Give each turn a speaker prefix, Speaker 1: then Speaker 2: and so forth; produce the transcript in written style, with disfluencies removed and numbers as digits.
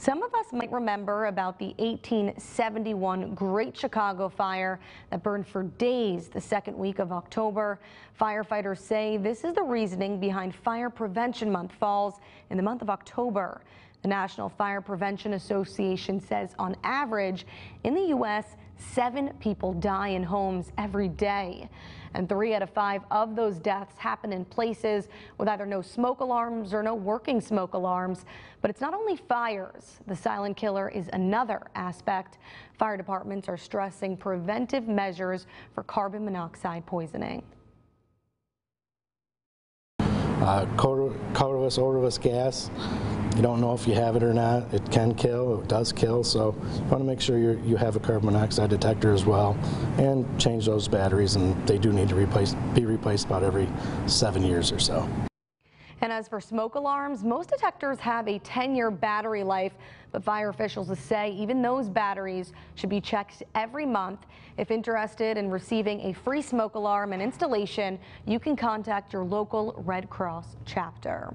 Speaker 1: Some of us might remember about the 1871 Great Chicago Fire that burned for days the second week of October. Firefighters say this is the reasoning behind Fire Prevention Month falls in the month of October. The National Fire Prevention Association says on average in the U.S., 7 people die in homes every day. And 3 out of 5 of those deaths happen in places with either no smoke alarms or no working smoke alarms. But it's not only fires. The silent killer is another aspect. Fire departments are stressing preventive measures for carbon monoxide poisoning.
Speaker 2: Colorless, odorless gas. You don't know if you have it or not. It can kill, it does kill, so you want to make sure you have a carbon monoxide detector as well, and change those batteries, and they do need to be replaced about every 7 years or so.
Speaker 1: And as for smoke alarms, most detectors have a 10-year battery life, but fire officials say even those batteries should be checked every month. If interested in receiving a free smoke alarm and installation, you can contact your local Red Cross chapter.